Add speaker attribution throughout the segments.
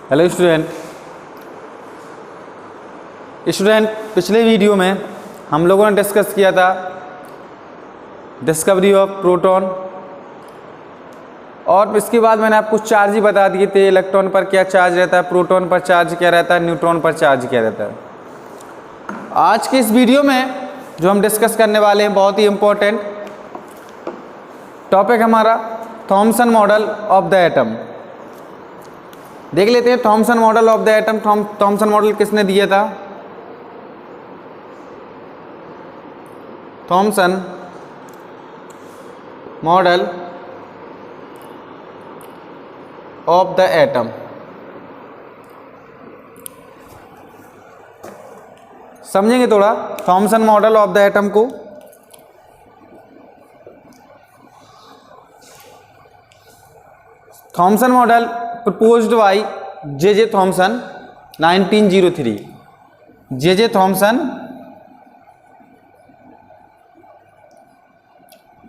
Speaker 1: Hello student, पिछले video में हम लोगों ने डिस्कस किया था डिस्कवरी ऑफ प्रोटॉन, और इसके बाद मैंने आपको चार्ज ही बता दिए थे। इलेक्ट्रॉन पर क्या चार्ज रहता है, प्रोटॉन पर चार्ज क्या रहता है, न्यूट्रॉन पर चार्ज क्या रहता है। आज के इस वीडियो में जो हम डिस्कस करने वाले हैं बहुत ही इम्पोर्टेंट टॉपिक हमारा Thomson model of the atom. देख लेते हैं Thomson model of the atom. Thomson model किसने दिया था? Thomson model of the atom समझेंगे थोड़ा Thomson model of the atom को। Thomson model proposed by J Thomson 1903। J Thomson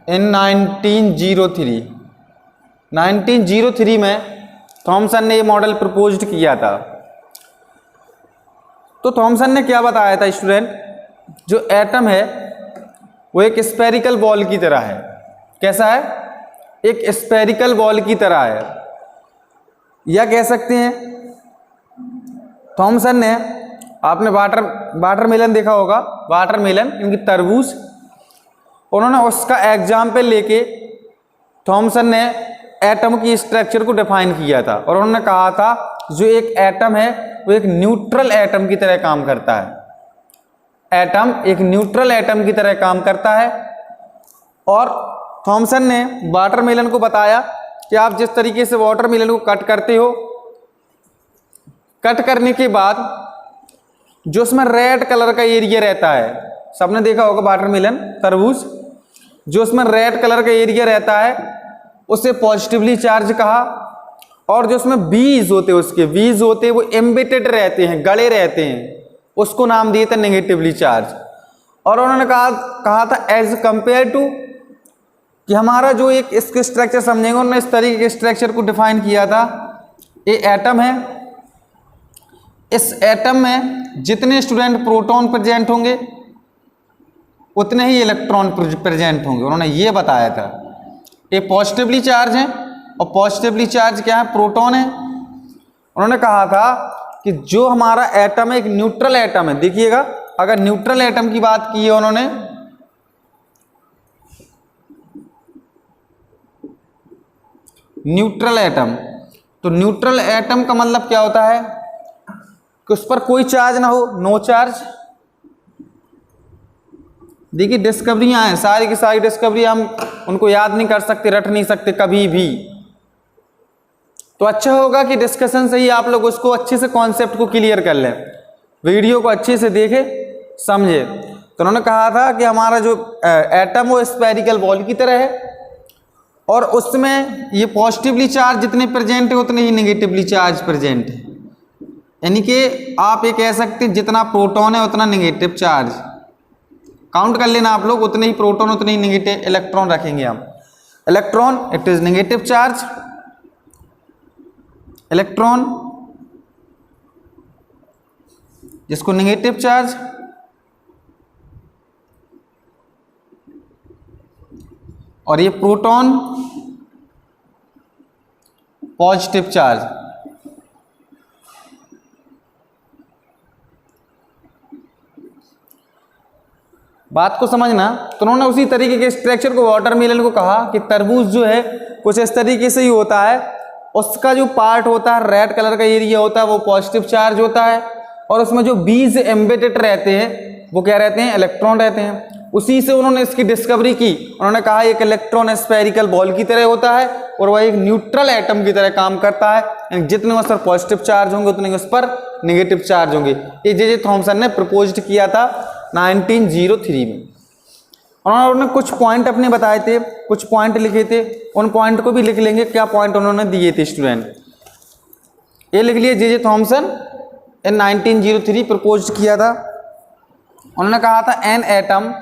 Speaker 1: in 1903 में थॉमसन ने ये मॉडल प्रपोज्ड किया था। तो थॉमसन ने क्या बताया था स्टूडेंट, जो एटम है वो एक स्फेरिकल बॉल की तरह है। कैसा है? एक स्फेरिकल बॉल की तरह है, या कह सकते हैं थॉमसन ने, आपने वाटरमेलन देखा होगा, वाटरमेलन इनकी तरबूज, उन्होंने उसका एग्जाम्पल लेके थॉमसन ने एटम की स्ट्रक्चर को डिफाइन किया था, और उन्होंने कहा था जो एक एटम है वो एक न्यूट्रल एटम की तरह काम करता है। एटम एक न्यूट्रल एटम की तरह काम करता है। और थॉमसन ने वाटरमेलन को बताया कि आप जिस तरीके से वाटरमेलन को कट करते हो, कट करने के बाद जो उसमें रेड कलर का एरिया रहता है, सबने देखा होगा वाटरमेलन तरबूज, जो उसमें रेड कलर का एरिया रहता है उसे पॉजिटिवली चार्ज कहा। और जो उसमें बीज होते हैं, उसके बीज होते हैं वो एम्बेडेड रहते हैं, गड़े रहते हैं, उसको नाम दिए थे नेगेटिवली चार्ज। और उन्होंने कहा था एज कंपेयर टू, कि हमारा जो एक इसके स्ट्रक्चर समझेंगे, उन्होंने इस तरीके के स्ट्रक्चर को डिफाइन किया था। ये एटम है, इस एटम में जितने स्टूडेंट प्रोटॉन प्रेजेंट होंगे उतने ही इलेक्ट्रॉन प्रेजेंट होंगे, उन्होंने ये बताया था। ये पॉजिटिवली चार्ज है, और पॉजिटिवली चार्ज क्या है? प्रोटॉन है। उन्होंने कहा था कि जो हमारा एटम है एक न्यूट्रल एटम है। देखिएगा, अगर न्यूट्रल एटम की बात की है उन्होंने, न्यूट्रल एटम, तो न्यूट्रल एटम का मतलब क्या होता है कि उस पर कोई चार्ज ना हो, नो चार्ज। देखिए डिस्कवरियां हैं, सारी की सारी डिस्कवरी हम उनको याद नहीं कर सकते, रट नहीं सकते कभी भी। तो अच्छा होगा कि डिस्कशन से ही आप लोग उसको अच्छे से कॉन्सेप्ट को क्लियर कर लें, वीडियो को अच्छे से देखें, समझे। तो उन्होंने कहा था कि हमारा जो एटम वो स्फेरिकल बॉल की तरह है, और उसमें ये पॉजिटिवली चार्ज जितने प्रेजेंट है उतने ही नेगेटिवली चार्ज प्रेजेंट है। यानी कि आप ये कह सकते हैं जितना प्रोटॉन है उतना नेगेटिव चार्ज, काउंट कर लेना आप लोग, उतने ही प्रोटॉन उतने ही नेगेटिव इलेक्ट्रॉन रखेंगे हम। Electron it is negative charge, electron जिसको नेगेटिव चार्ज, और ये प्रोटॉन पॉजिटिव चार्ज। बात को समझना। तो उन्होंने उसी तरीके के स्ट्रक्चर को वाटरमेलन को कहा कि तरबूज जो है कुछ इस तरीके से ही होता है, उसका जो पार्ट होता है रेड कलर का एरिया होता है वो पॉजिटिव चार्ज होता है, और उसमें जो बीज एम्बेडेड रहते हैं वो क्या रहते हैं? इलेक्ट्रॉन रहते हैं। उसी से उन्होंने इसकी डिस्कवरी की। उन्होंने कहा एक इलेक्ट्रॉन स्फेरिकल बॉल की तरह होता है और वह एक न्यूट्रल एटम की तरह काम करता है, जितने उस पर पॉजिटिव चार्ज होंगे उतने उस पर नेगेटिव चार्ज होंगे। ये जे थॉमसन ने प्रपोज्ड किया था 1903 में। उन्होंने कुछ पॉइंट अपने बताए थे, कुछ पॉइंट लिखे थे, उन पॉइंट को भी लिख लेंगे क्या पॉइंट उन्होंने दिए थे स्टूडेंट। ये लिख लिए जे थॉमसन इन 1903 प्रपोज किया था। उन्होंने कहा था an atom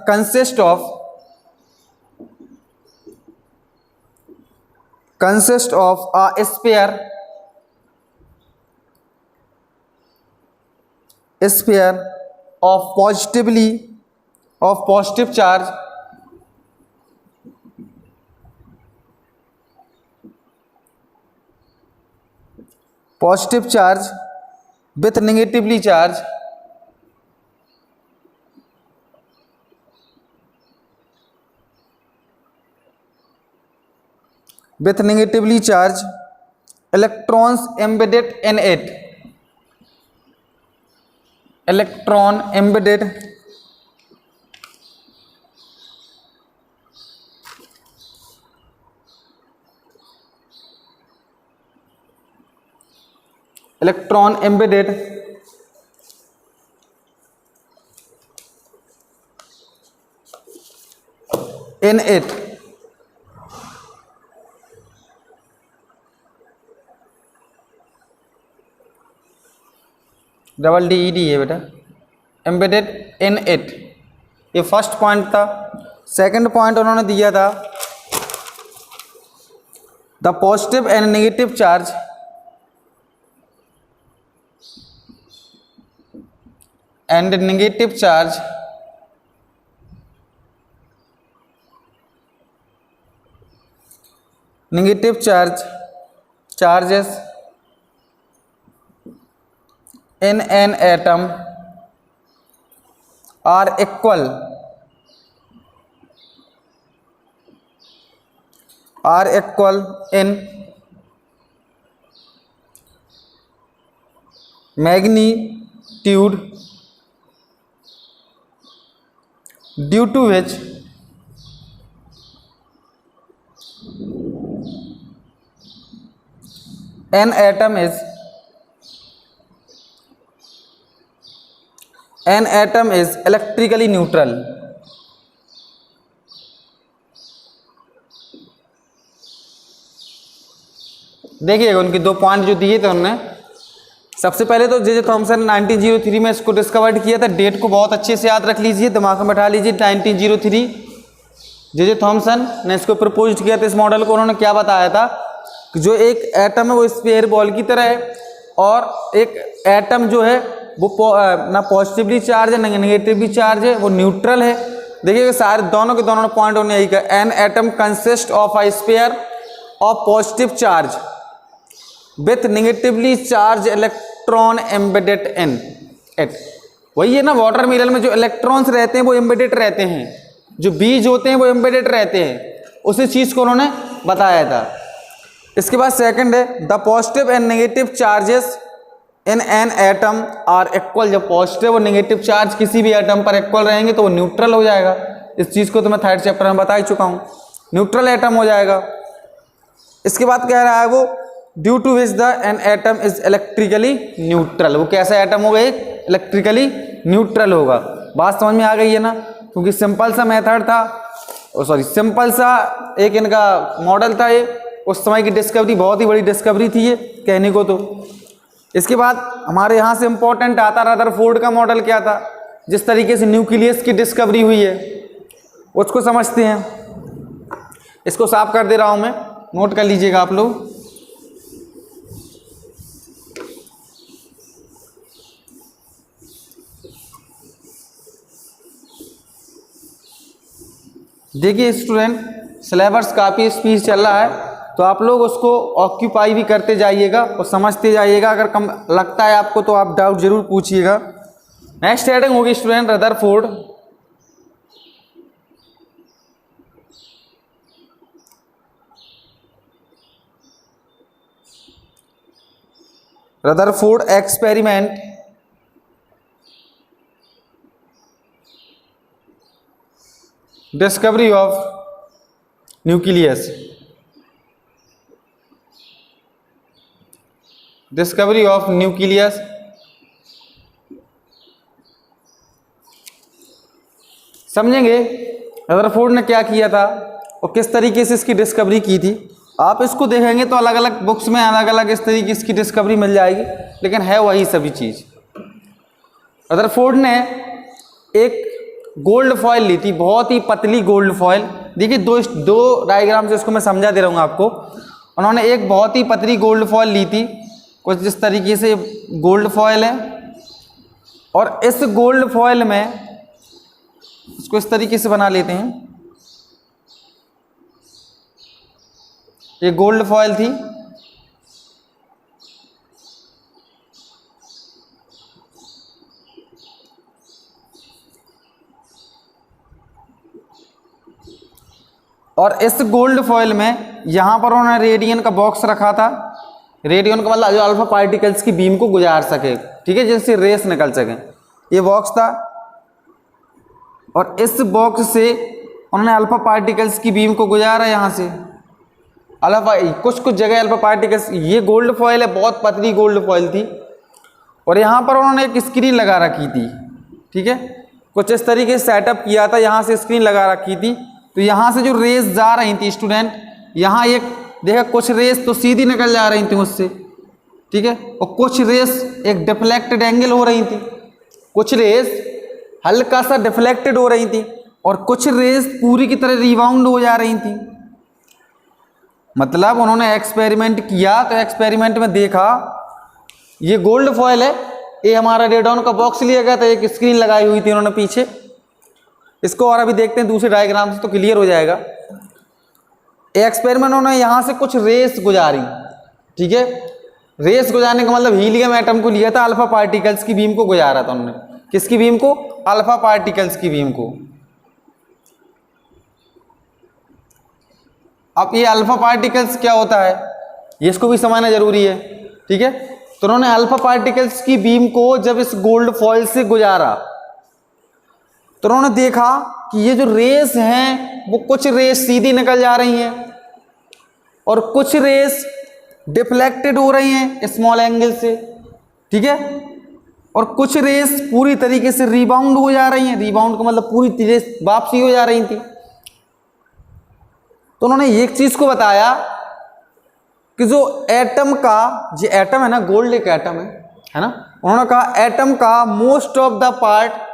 Speaker 1: consist of consist of a sphere of positive charge with negatively charged electrons embedded in it. Electron embedded in it double D E D है बेटा, एम्बेडेड इन इट। ये first point था। Second point उन्होंने दिया था the positive and negative charge charges in an atom are equal in magnitude, due to which an atom is electrically neutral। देखिएगा उनके दो पॉइंट जो दिए थे उन्होंने। सबसे पहले तो जे थॉमसन 1903 में इसको डिस्कवर्ड किया था। डेट को बहुत अच्छे से याद रख लीजिए, दिमाग में बैठा लीजिए। 1903 जे थॉमसन ने इसको प्रपोज किया था। इस मॉडल को उन्होंने क्या बताया था कि जो एक एटम है वो स्फीयर बॉल की तरह है, और एक एटम जो है वो ना पॉजिटिवली चार्ज है ना नेगेटिवली चार्ज है, वो न्यूट्रल है। देखिएगा सारे दोनों के दोनों पॉइंट उन्होंने यही कहा, an atom consist of a sphere of positive charge with negatively charge electron embedded in it. वही है ना, वाटरमेलन में जो इलेक्ट्रॉन्स रहते हैं वो एम्बेडेड रहते हैं, जो बीज होते हैं वो एम्बेडेड रहते हैं। उसी चीज़ को उन्होंने बताया था। इसके बाद सेकंड है the positive and negative charges in an atom are equal. जब पॉजिटिव और नेगेटिव चार्ज किसी भी एटम पर इक्वल रहेंगे तो वो न्यूट्रल हो जाएगा। इस चीज़ को तो मैं थर्ड चैप्टर में बता ही चुका हूँ, न्यूट्रल एटम हो जाएगा। इसके बाद कह रहा है वो due to which the an atom is electrically neutral. वो कैसा एटम होगा, एक इलेक्ट्रिकली न्यूट्रल होगा। बात समझ में आ गई है ना, क्योंकि सिंपल सा मेथड था, सिंपल सा एक इनका मॉडल था ये। उस समय की डिस्कवरी बहुत ही बड़ी डिस्कवरी थी ये कहने को तो। इसके बाद हमारे यहाँ से इंपॉर्टेंट आता रदरफोर्ड का मॉडल क्या था, जिस तरीके से न्यूक्लियस की डिस्कवरी हुई है उसको समझते हैं। इसको साफ कर दे रहा हूँ मैं, नोट कर लीजिएगा आप लोग। देखिए स्टूडेंट, सिलेबस काफ़ी स्पीड चल रहा है, तो आप लोग उसको ऑक्यूपाई भी करते जाइएगा और समझते जाइएगा। अगर कम लगता है आपको तो आप डाउट जरूर पूछिएगा। नेक्स्ट हेडिंग होगी student Rutherford. Rutherford experiment discovery of nucleus. Discovery of nucleus समझेंगे रदरफोर्ड ने क्या किया था और किस तरीके से इसकी डिस्कवरी की थी। आप इसको देखेंगे तो अलग अलग बुक्स में अलग अलग इस तरीके की इसकी डिस्कवरी मिल जाएगी, लेकिन है वही सभी चीज़। रदरफोर्ड ने एक गोल्ड फॉयल ली थी, बहुत ही पतली गोल्ड फॉयल। देखिए दो डायग्राम से इसको मैं समझा दे रहा हूँ आपको। उन्होंने एक बहुत ही पतली गोल्ड फॉयल ली थी, कुछ इस तरीके से गोल्ड फॉयल है, और इस गोल्ड फॉयल में इसको इस तरीके से बना लेते हैं। ये गोल्ड फॉयल थी, और इस गोल्ड फॉयल में यहां पर उन्होंने रेडियन का बॉक्स रखा था। रेडियन का मतलब जो अल्फा पार्टिकल्स की बीम को गुजार सके, ठीक है, जिससे रेस निकल सके, ये बॉक्स था। और इस बॉक्स से उन्होंने अल्फा पार्टिकल्स की बीम को गुजारा यहाँ से। अल्फा कुछ जगह अल्फा पार्टिकल्स, ये गोल्ड फॉयल है, बहुत पतली गोल्ड फॉयल थी, और यहाँ पर उन्होंने एक स्क्रीन लगा रखी थी, ठीक है, कुछ इस तरीके से सेटअप किया था, यहाँ से स्क्रीन लगा रखी थी। तो यहाँ से जो रेस जा रही थी स्टूडेंट, यहाँ एक देखा कुछ रेस तो सीधी निकल जा रही थी उससे, ठीक है, और कुछ रेस एक डिफ्लेक्टेड एंगल हो रही थी, कुछ रेस हल्का सा डिफ्लेक्टेड हो रही थी, और कुछ रेस पूरी की तरह रिबाउंड हो जा रही थी। मतलब उन्होंने एक्सपेरिमेंट किया, तो एक्सपेरिमेंट में देखा ये गोल्ड फॉयल है, ये हमारा रेडॉन का बॉक्स लिया गया था, एक स्क्रीन लगाई हुई थी उन्होंने पीछे। इसको और अभी देखते हैं दूसरे डायग्राम से तो क्लियर हो जाएगा। एक्सपेरिमेंट उन्होंने यहाँ से कुछ रेस गुजारी, ठीक है, रेस गुजारने का मतलब हीलियम एटम को लिया था, अल्फा पार्टिकल्स की बीम को गुजारा था उन्होंने। किसकी बीम को? अल्फा पार्टिकल्स की बीम को। अब ये अल्फा पार्टिकल्स क्या होता है, ये इसको भी समझना जरूरी है, ठीक है। तो उन्होंने अल्फा पार्टिकल्स की बीम को जब इस गोल्ड फॉयल से गुजारा, तो उन्होंने देखा कि ये जो रेस हैं वो कुछ रेस सीधी निकल जा रही हैं, और कुछ रेस डिफ्लेक्टेड हो रही हैं स्मॉल एंगल से, ठीक है, और कुछ रेस पूरी तरीके से रिबाउंड हो जा रही हैं। रिबाउंड का मतलब पूरी रेस वापसी हो जा रही थी। तो उन्होंने एक चीज को बताया कि जो एटम का, जो एटम है ना, गोल्ड एक एटम है ना, उन्होंने कहा एटम का मोस्ट ऑफ द पार्ट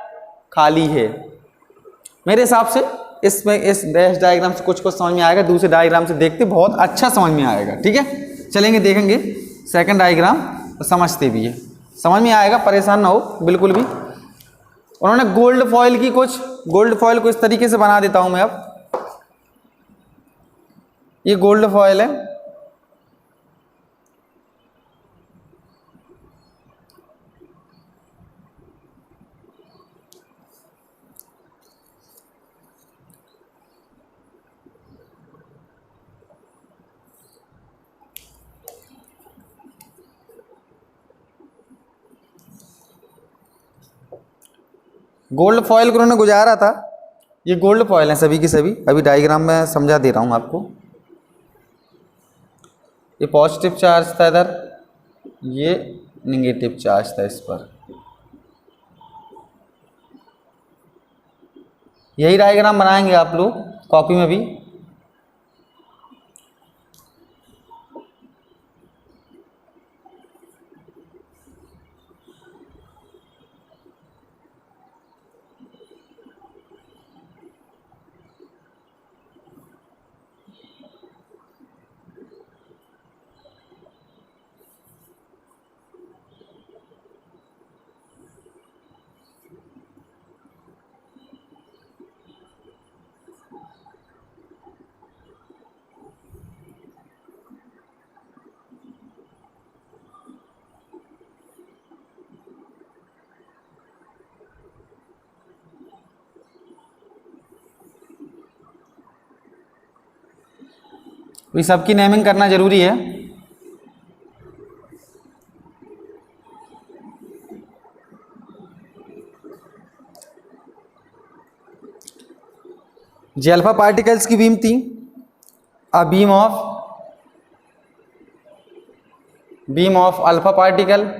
Speaker 1: खाली है। मेरे हिसाब से इसमें इस डैश डायग्राम से कुछ समझ में आएगा, दूसरे डायग्राम से देखते बहुत अच्छा समझ में आएगा, ठीक है। चलेंगे देखेंगे सेकंड डायग्राम, तो समझते भी है, समझ में आएगा, परेशान ना हो बिल्कुल भी। उन्होंने गोल्ड फॉयल की, कुछ गोल्ड फॉयल को इस तरीके से बना देता हूं मैं। अब ये गोल्ड फॉयल है, गोल्ड फॉयल को उन्होंने गुजारा था। ये गोल्ड फॉयल है सभी की सभी, अभी डायग्राम में समझा दे रहा हूं आपको। ये पॉजिटिव चार्ज था इधर, ये नेगेटिव चार्ज था इस पर। यही डायग्राम बनाएंगे आप लोग कॉपी में भी। तो सबकी नेमिंग करना जरूरी है। जे अल्फा पार्टिकल्स की बीम थी, a beam of alpha particle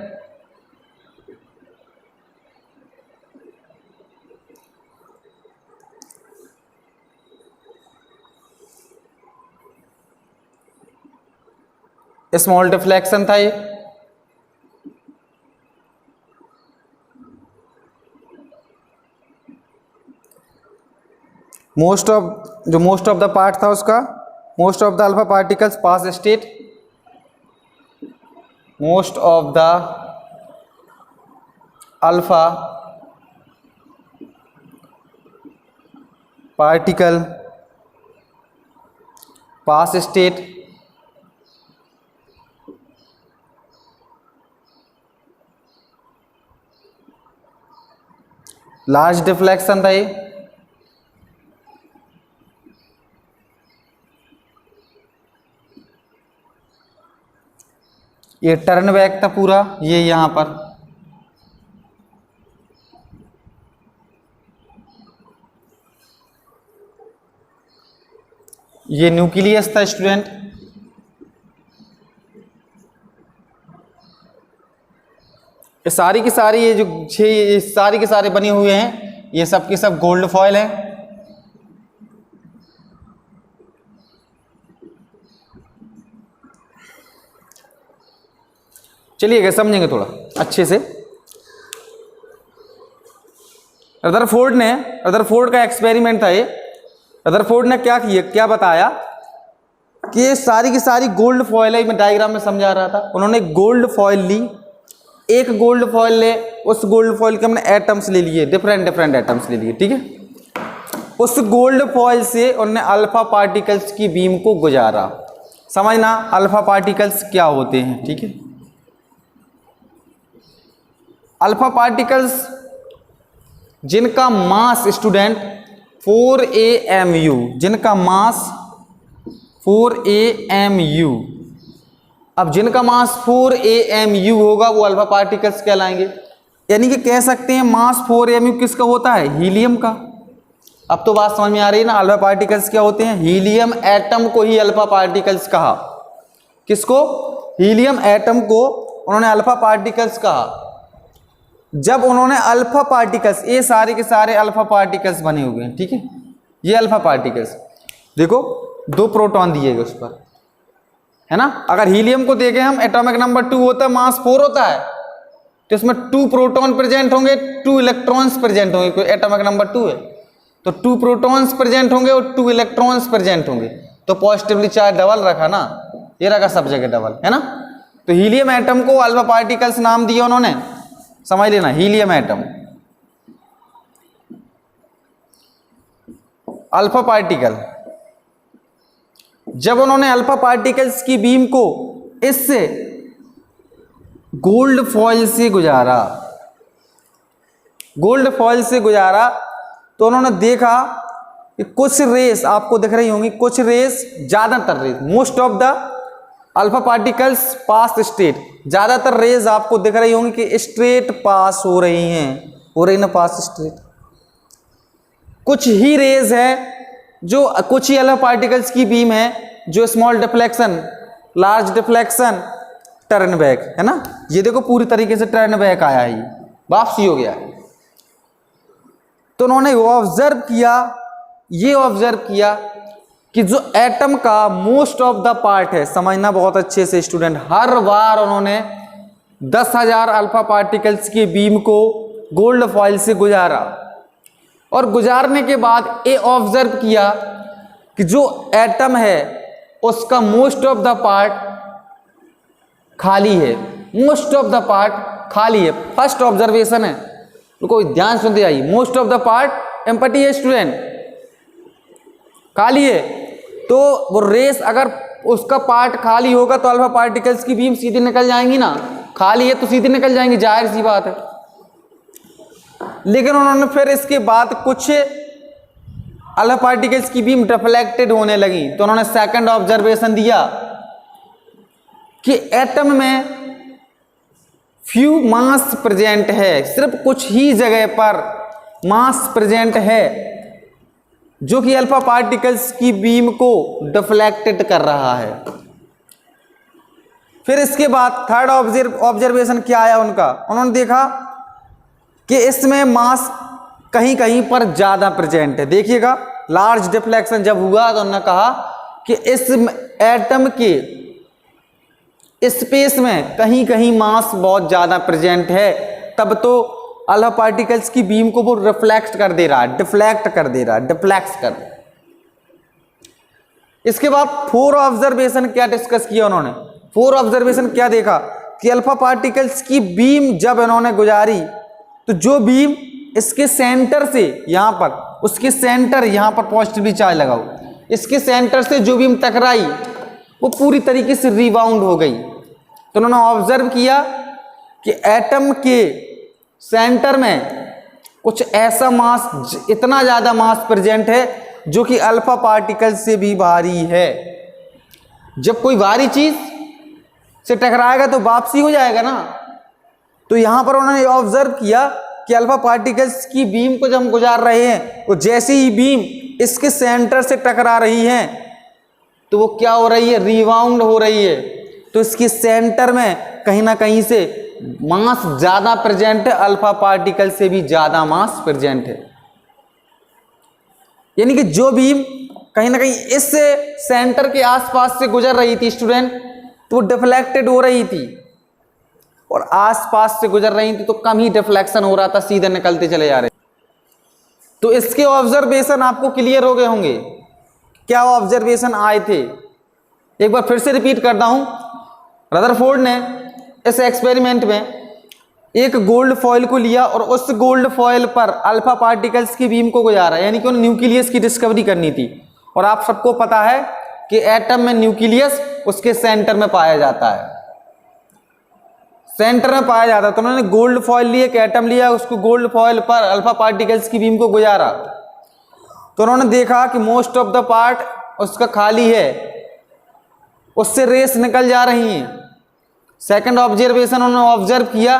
Speaker 1: small deflection था ये, मोस्ट ऑफ द पार्ट था उसका most of the alpha particles pass state, most of the alpha particle pass state, large deflection था ये, टर्न बैक था पूरा, ये यहां पर ये न्यूक्लियस था स्टूडेंट, ये सारी की सारी ये जो छह सारी के सारे बने हुए हैं ये सब के सब गोल्ड फॉयल है। चलिए समझेंगे थोड़ा अच्छे से। रदरफोर्ड का एक्सपेरिमेंट था ये। रदरफोर्ड ने क्या किया, क्या बताया कि ये सारी की सारी गोल्ड फॉयल है, मैं डायग्राम में समझा रहा था। उन्होंने गोल्ड फॉयल ली, एक गोल्ड फॉयल ले, उस गोल्ड फॉयल के हमने एटम्स ले लिए, डिफरेंट एटम्स ले लिए, ठीक है। उस गोल्ड फॉयल से उन्होंने अल्फा पार्टिकल्स की बीम को गुजारा। समझना अल्फा पार्टिकल्स क्या होते हैं, ठीक है। अल्फा पार्टिकल्स जिनका मास स्टूडेंट 4 AMU, जिनका मास 4 AMU, अब जिनका मास 4 AMU होगा वो अल्फा पार्टिकल्स कहलाएंगे। यानी कि कह सकते हैं मास 4 AMU किसका होता है, हीलियम का। अब तो बात समझ में आ रही है ना, अल्फा पार्टिकल्स क्या होते हैं, हीलियम एटम को ही अल्फा पार्टिकल्स कहा। किसको, हीलियम एटम को उन्होंने अल्फा पार्टिकल्स कहा। जब उन्होंने अल्फा पार्टिकल्स, ये सारे के सारे अल्फा पार्टिकल्स बने हुए हैं, ठीक है। ये अल्फा पार्टिकल्स देखो 2 प्रोटॉन दिए गए उस पर, है ना। अगर हीलियम को देखें हम, एटॉमिक नंबर 2 होता है, मास 4 होता है, तो इसमें 2 प्रोटॉन प्रेजेंट होंगे, 2 इलेक्ट्रॉन्स प्रेजेंट होंगे। कोई एटॉमिक नंबर 2 है तो 2 प्रोटॉन्स प्रेजेंट होंगे और 2 इलेक्ट्रॉन्स प्रेजेंट होंगे, तो पॉजिटिवली चार्ज डबल रखा ना, ये रखा सब जगह डबल, है ना। तो हीलियम एटम को अल्फा पार्टिकल्स नाम दिया उन्होंने, समझ लेना। हीलियम एटम अल्फा पार्टिकल, जब उन्होंने अल्फा पार्टिकल्स की बीम को इससे गोल्ड फॉयल से गुजारा, गोल्ड फॉयल से गुजारा, तो उन्होंने देखा कि कुछ रेस आपको दिख रही होंगी, कुछ रेस, ज्यादातर rays, most of the alpha particles pass straight, ज्यादातर रेज आपको दिख रही होंगी कि स्ट्रेट पास हो रही हैं, हो रही ना पास स्ट्रेट। कुछ ही रेज है जो, कुछ ही अल्फा पार्टिकल्स की बीम है जो small deflection, large deflection, turn back, है ना। ये देखो पूरी तरीके से टर्न बैक आया है, वापसी हो गया है। तो उन्होंने ऑब्जर्व किया, ये ऑब्जर्व किया कि जो एटम का मोस्ट ऑफ द पार्ट है, समझना बहुत अच्छे से स्टूडेंट, हर बार उन्होंने 10,000 अल्फा पार्टिकल्स की बीम को गोल्ड फॉयल से गुजारा, और गुजारने के बाद ये ऑब्जर्व किया कि जो एटम है उसका मोस्ट ऑफ द पार्ट खाली है, मोस्ट ऑफ द पार्ट खाली है। फर्स्ट ऑब्जर्वेशन है, रुको ध्यान सुनते आइए, most of the part empty है स्टूडेंट, खाली है। तो वो रेस अगर उसका पार्ट खाली होगा तो अल्फा पार्टिकल्स की बीम सीधी निकल जाएंगी ना, खाली है तो सीधी निकल जाएंगी, जाहिर सी बात है। लेकिन उन्होंने फिर इसके बाद कुछ अल्फा पार्टिकल्स की बीम डिफ्लेक्टेड होने लगी, तो उन्होंने सेकंड ऑब्जर्वेशन दिया कि एटम में फ्यू मास प्रेजेंट है, सिर्फ कुछ ही जगह पर मास प्रेजेंट है जो कि अल्फा पार्टिकल्स की बीम को डिफ्लेक्टेड कर रहा है। फिर इसके बाद थर्ड ऑब्जर्वेशन क्या आया उनका, उन्होंने देखा कि इसमें मास कहीं कहीं पर ज्यादा प्रेजेंट है। देखिएगा लार्ज डिफ्लेक्शन जब हुआ तो उन्होंने कहा कि इस एटम के स्पेस में कहीं कहीं मास बहुत ज्यादा प्रेजेंट है, तब तो अल्फा पार्टिकल्स की बीम को वो रिफ्लेक्ट कर दे रहा है, डिफ्लेक्ट कर दे रहा है, डिफ्लेक्ट कर। इसके बाद 4 ऑब्जर्वेशन क्या डिस्कस किया उन्होंने, 4 ऑब्जर्वेशन क्या देखा कि अल्फा पार्टिकल्स की बीम जब इन्होंने गुजारी तो जो बीम इसके सेंटर से यहां पर, उसके सेंटर यहां पर पॉजिटिवली चार्ज लगाओ, इसके सेंटर से जो बीम टकराई वो पूरी तरीके से रिबाउंड हो गई। तो उन्होंने ऑब्जर्व किया कि एटम के सेंटर में कुछ ऐसा मास, इतना ज्यादा मास प्रेजेंट है जो कि अल्फा पार्टिकल से भी भारी है। जब कोई भारी चीज से टकराएगा तो वापसी हो जाएगा ना। तो यहां पर उन्होंने ऑब्जर्व किया कि अल्फा पार्टिकल्स की बीम को जब हम गुजार रहे हैं तो जैसे ही बीम इसके सेंटर से टकरा रही है तो वो क्या हो रही है, रिबाउंड हो रही है। तो इसके सेंटर में कहीं ना कहीं से मास ज्यादा प्रेजेंट है, अल्फा पार्टिकल से भी ज्यादा मास प्रेजेंट है। यानी कि जो बीम कहीं ना कहीं इस सेंटर के आसपास से गुजर रही थी स्टूडेंट, तो वो डिफ्लेक्टेड हो रही थी, और आसपास से गुजर रही थी तो कम ही डिफ्लेक्शन हो रहा था, सीधे निकलते चले जा रहे। तो इसके ऑब्जर्वेशन आपको क्लियर हो गए होंगे, क्या ऑब्जर्वेशन आए थे। एक बार फिर से रिपीट करता हूं, रदरफोर्ड ने इस एक्सपेरिमेंट में एक गोल्ड फॉइल को लिया और उस गोल्ड फॉइल पर अल्फा पार्टिकल्स की बीम को गुजारा, यानी कि उन्हें न्यूक्लियस की डिस्कवरी करनी थी। और आप सबको पता है कि एटम में न्यूक्लियस उसके सेंटर में पाया जाता है, सेंटर में पाया जाता है। तो उन्होंने गोल्ड फॉइल लिए, एक एटम लिया, उसको गोल्ड फॉइल पर अल्फा पार्टिकल्स की बीम को गुजारा। तो उन्होंने देखा कि मोस्ट ऑफ द पार्ट उसका खाली है, उससे रेस निकल जा रही हैं। सेकंड ऑब्जर्वेशन उन्होंने ऑब्जर्व किया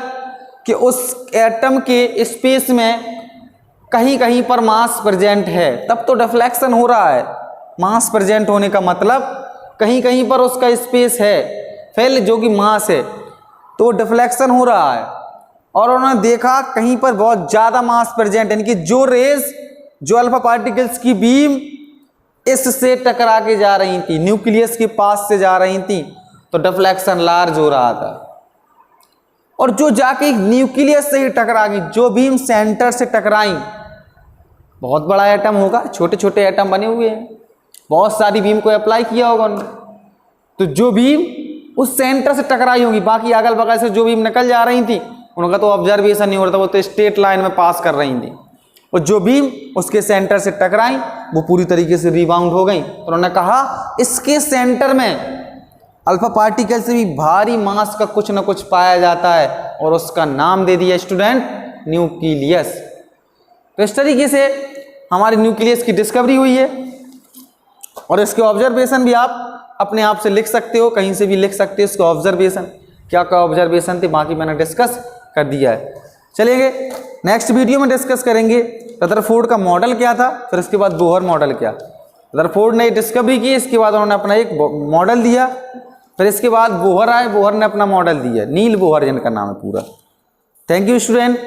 Speaker 1: कि उस एटम के स्पेस में कहीं कहीं पर मास प्रेजेंट है, तब तो डिफ्लेक्शन हो रहा है। मास प्रेजेंट होने का मतलब कहीं कहीं पर उसका स्पेस है, फैल जो कि मास है, तो डिफ्लेक्शन हो रहा है। और उन्होंने देखा कहीं पर बहुत ज्यादा मास प्रेजेंट, यानी कि जो रेस, जो अल्फा पार्टिकल्स की बीम इससे टकरा के जा रही थी, न्यूक्लियस के पास से जा रही थी, तो डिफ्लेक्शन लार्ज हो रहा था। और जो जाके न्यूक्लियस से ही टकरा गई, जो बीम सेंटर से टकराई, बहुत बड़ा एटम होगा, छोटे छोटे एटम बने हुए हैं, बहुत सारी बीम को अप्लाई किया होगा उन्होंने, तो जो बीम उस सेंटर से टकराई होगी, बाकी अगल बगल से जो बीम निकल जा रही थी उनका तो ऑब्जर्वेशन नहीं हो रहा था, वो तो स्ट्रेट लाइन में पास कर रही थी। और जो बीम उसके सेंटर से टकराई वो पूरी तरीके से रिबाउंड हो गई। तो उन्होंने कहा इसके सेंटर में अल्फा पार्टिकल से भी भारी मास का कुछ ना कुछ पाया जाता है, और उसका नाम दे दिया स्टूडेंट न्यूक्लियस। तो इस तरीके से हमारी न्यूक्लियस की डिस्कवरी हुई है, और इसके ऑब्जर्वेशन भी आप अपने आप से लिख सकते हो, कहीं से भी लिख सकते हो इसके ऑब्जर्वेशन, क्या क्या ऑब्जर्वेशन थे, बाकी मैंने डिस्कस कर दिया है। चलेंगे नेक्स्ट वीडियो में डिस्कस करेंगे रदरफोर्ड का मॉडल क्या था, फिर इसके बाद बोहर मॉडल क्या। रदरफोर्ड ने डिस्कवरी की, इसके बाद उन्होंने अपना एक मॉडल दिया, फिर इसके बाद बोहर आए, बोहर ने अपना मॉडल दिया, नील बोहर जिनका नाम है पूरा। Thank you student.